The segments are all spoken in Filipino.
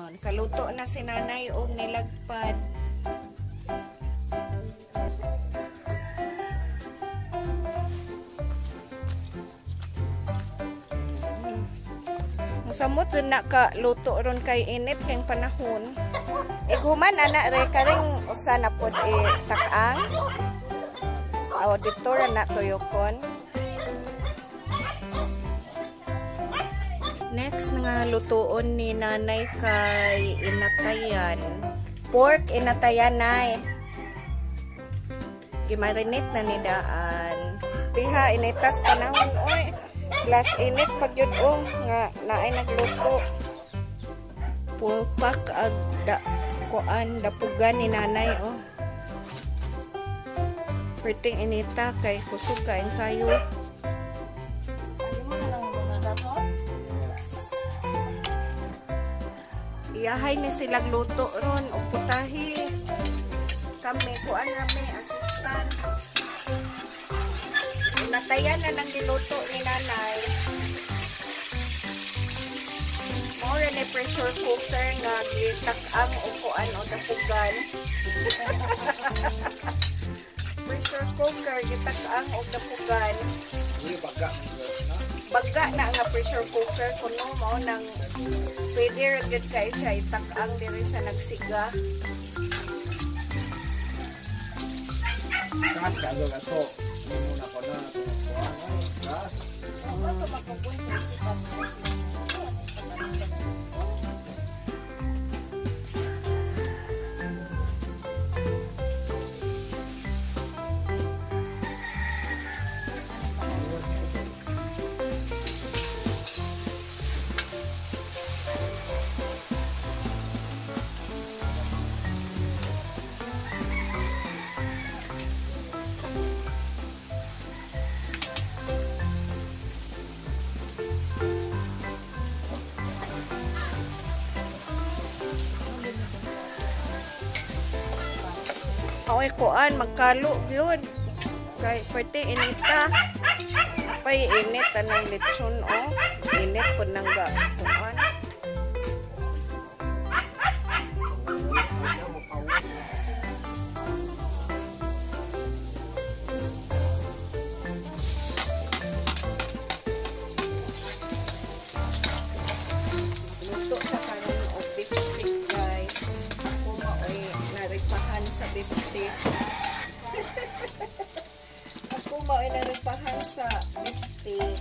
Ayon, kaluto na si nanay og nilagpad. Musamot dyan na ka luto ron kay init kayong panahon. Iguman anak re karing usa na pod takang. Auditor na tuyokon. Next nga lutoon ni nanay kay inatayan. Pork inatayan nay. Gimarinate na ni daan. Piha initas panahon oy. Plus init pag yun nga naay nagluto. Full pack ag kuan dapugan ni nanay oh. Perting inita kay kusog kain kayo. Iyahay ni silang luto ron o putahi. Kami kuan rami assistant. Natayan na lang niluto ni nanay. More ni pressure cooker nga gitak-ang o kuan o dapugan. Pressure cooker gitak-ang o dapugan. Baga na nga pressure cooker kuno mao nang pwede ra gid kay siya itak-ang diri sa nagsiga. Kas kago gato. Muna ko na gas. Oy kuan magkalo gyud kay pwede inita pay init tanang lechon oh init pud nang ga kuan luto sa karon og beef steak guys. Ako maoy naripahan sa beef steak. Ako maoy naripahan sa beef steak.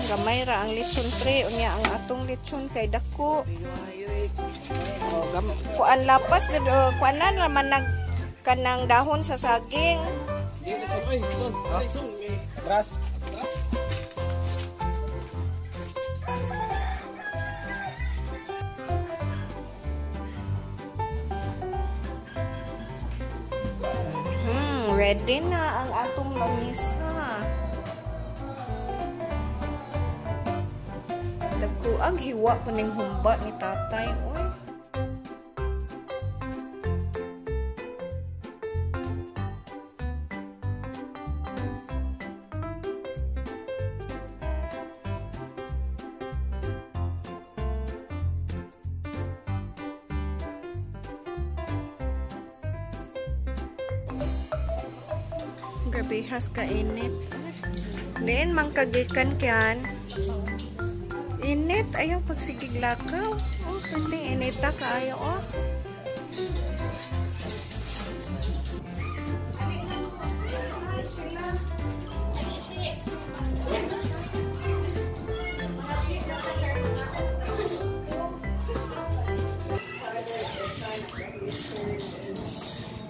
Gamay ra ang lechon pre unya ang atong lechon kay dako. Oh, kuan lapas kuanan naman nag kanang dahon sa saging. Atras. Ready na ang atong lamisa. Ang hiwa ko ning humba ni tatay oy. Grabe has kainit. Diin mang kagikan kyan. Init, ayaw pagsigig lakaw. Oh, kundi inita kaayo, oh.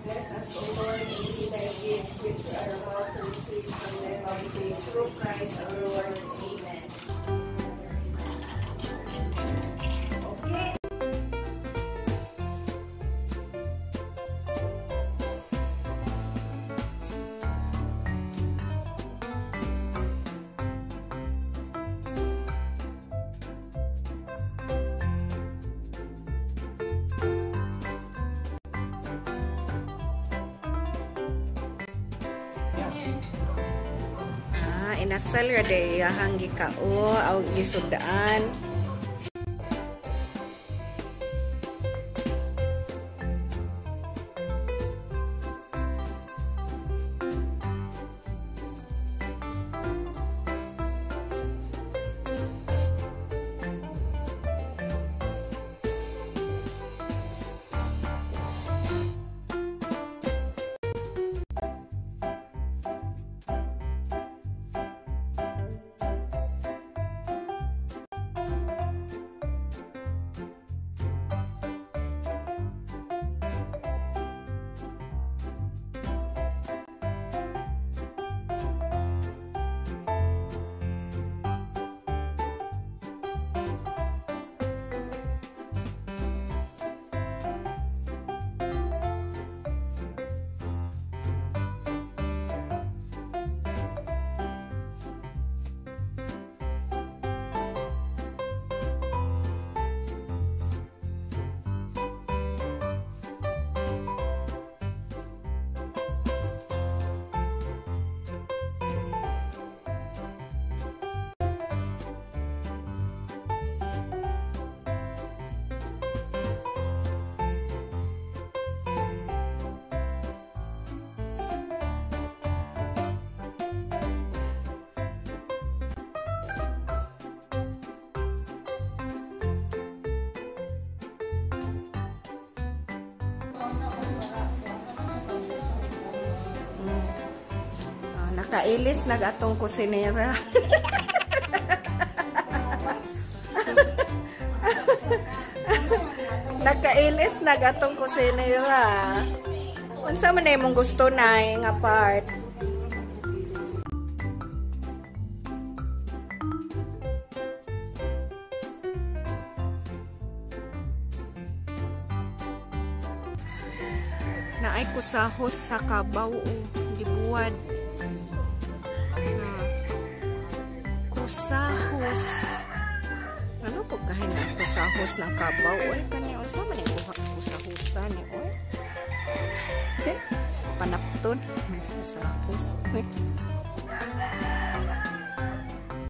Bless us, O Lord, and be thy gifts which we are about to receive from thy bounty through Christ our Lord. Amen. inasal ra day hanggi kao aw gisudaan. Nakailis nagatong kusinera. Nakailis nagatong kusinera. Unsa man imong gusto na nga part? Naay kusahos sa kabaw o gibuwad. Kusahos. Ano po kahin na kusahos ng kabaw? Oy, kani unsa man yung kusahosan ni oy? Panapton. Kusahos.